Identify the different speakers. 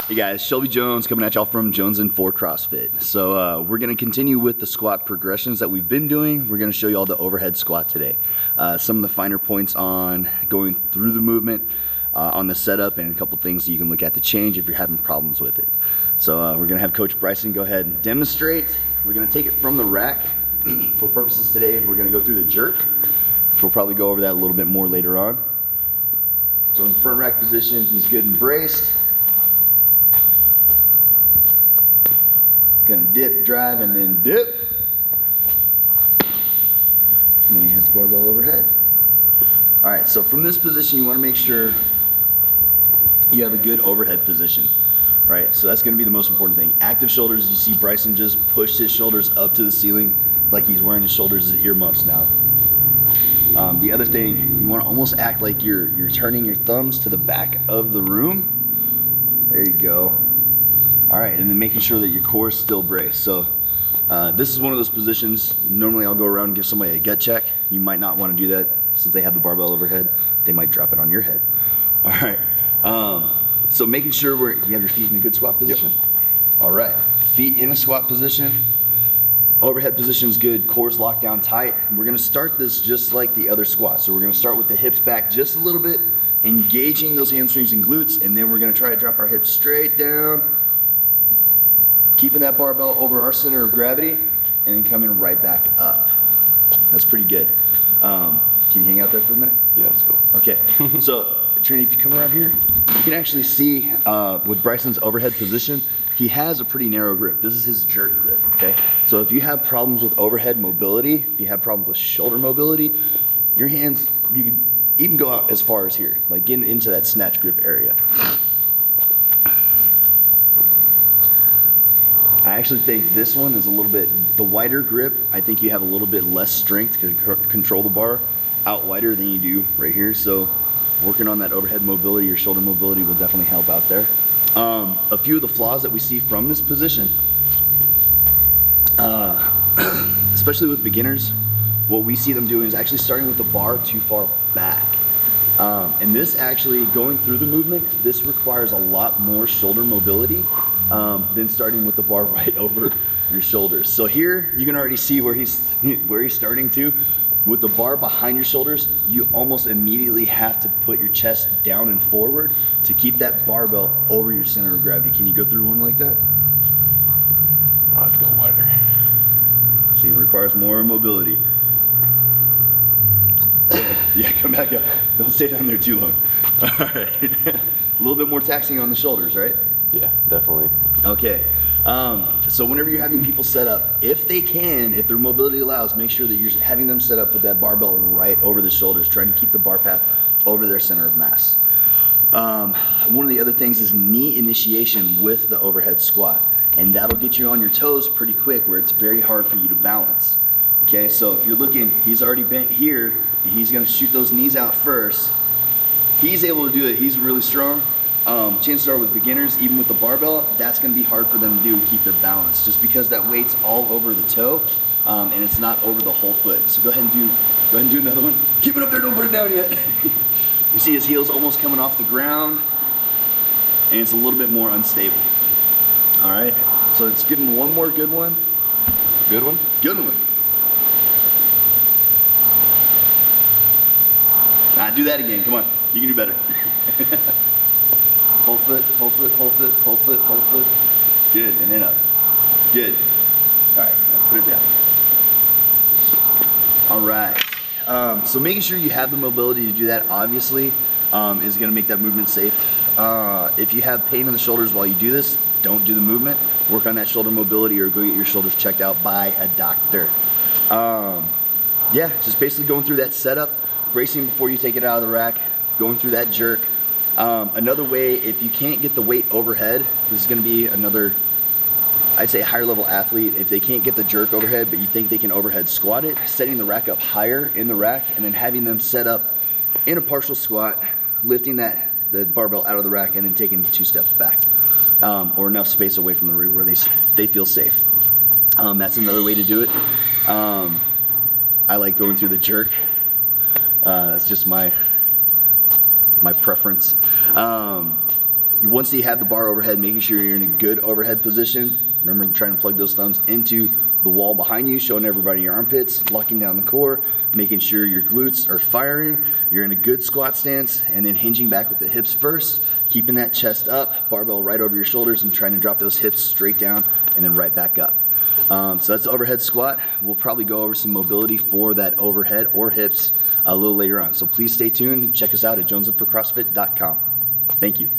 Speaker 1: Hey guys, Shelby Jones coming at y'all from Jones and for CrossFit. So we're gonna continue with the squat progressions that we've been doing. We're gonna show you all the overhead squat today. Some of the finer points on going through the movement, on the setup, and a couple things that you can look at to change if you're having problems with it. So we're gonna have Coach Bryson go ahead and demonstrate. We're gonna take it from the rack. For purposes today, we're gonna go through the jerk. We'll probably go over that a little bit more later on. So in the front rack position, he's good and braced. Gonna dip, drive, and then dip. And then he has the barbell overhead. All right, so from this position, you wanna make sure you have a good overhead position, right? So that's gonna be the most important thing. Active shoulders, you see Bryson just pushed his shoulders up to the ceiling like he's wearing his shoulders as earmuffs now. The other thing, you wanna almost act like you're turning your thumbs to the back of the room. There you go. All right, and then making sure that your core is still braced. So this is one of those positions, normally I'll go around and give somebody a gut check. You might not wanna do that since they have the barbell overhead. They might drop it on your head. All right, so making sure you have your feet in a good squat position. Yep. All right, feet in a squat position. Overhead position is good, core's locked down tight. We're gonna start this just like the other squat. So we're gonna start with the hips back just a little bit, engaging those hamstrings and glutes, and then we're gonna try to drop our hips straight down, keeping that barbell over our center of gravity, and then coming right back up. That's pretty good. Can you hang out there for a minute?
Speaker 2: Yeah, that's cool.
Speaker 1: Okay, so Trini, if you come around here, you can actually see with Bryson's overhead position, he has a pretty narrow grip. This is his jerk grip, okay? So if you have problems with overhead mobility, if you have problems with shoulder mobility, your hands, you can even go out as far as here, like getting into that snatch grip area. I actually think this one is a little bit, the wider grip, I think you have a little bit less strength to control the bar out wider than you do right here. So working on that overhead mobility, your shoulder mobility will definitely help out there. A few of the flaws that we see from this position, especially with beginners, what we see them doing is actually starting with the bar too far back. And this actually, going through the movement, this requires a lot more shoulder mobility than starting with the bar right over your shoulders. So here, you can already see where he's starting to. With the bar behind your shoulders, you almost immediately have to put your chest down and forward to keep that barbell over your center of gravity. Can you go through one like that?
Speaker 2: I'll have to go wider.
Speaker 1: See, it requires more mobility. Yeah, come back up. Don't stay down there too long. All right. A little bit more taxing on the shoulders, right?
Speaker 2: Yeah, definitely.
Speaker 1: Okay. So whenever you're having people set up, if they can, if their mobility allows, make sure that you're having them set up with that barbell right over the shoulders, trying to keep the bar path over their center of mass. One of the other things is knee initiation with the overhead squat, and that'll get you on your toes pretty quick where it's very hard for you to balance. Okay, so if you're looking, he's already bent here, and he's gonna shoot those knees out first. He's able to do it, he's really strong. Chances are with beginners, even with the barbell, that's gonna be hard for them to do and keep their balance, just because that weight's all over the toe, and it's not over the whole foot. So go ahead and do another one. Keep it up there, don't put it down yet. You see his heels almost coming off the ground, and it's a little bit more unstable. All right, so let's give him one more good one.
Speaker 2: Good one?
Speaker 1: Good one. Do that again, come on, you can do better. Whole foot, whole foot, whole foot, whole foot, whole foot. Good, and then up. Good. All right, put it down. All right, so making sure you have the mobility to do that, obviously, is gonna make that movement safe. If you have pain in the shoulders while you do this, don't do the movement. Work on that shoulder mobility or go get your shoulders checked out by a doctor. Yeah, just basically going through that setup, bracing before you take it out of the rack, going through that jerk. Another way, if you can't get the weight overhead, this is gonna be another, I'd say higher level athlete, if they can't get the jerk overhead, but you think they can overhead squat it, setting the rack up higher in the rack and then having them set up in a partial squat, lifting the barbell out of the rack and then taking 2 steps back, or enough space away from the rig where they feel safe. That's another way to do it. I like going through the jerk That's just my preference. Once you have the bar overhead, making sure you're in a good overhead position. Remember trying to plug those thumbs into the wall behind you, showing everybody your armpits, locking down the core, making sure your glutes are firing, you're in a good squat stance, and then hinging back with the hips first, keeping that chest up, barbell right over your shoulders, and trying to drop those hips straight down and then right back up. So that's the overhead squat. We'll probably go over some mobility for that overhead or hips a little later on. So please stay tuned and check us out at jonesandforcrossfit.com. Thank you.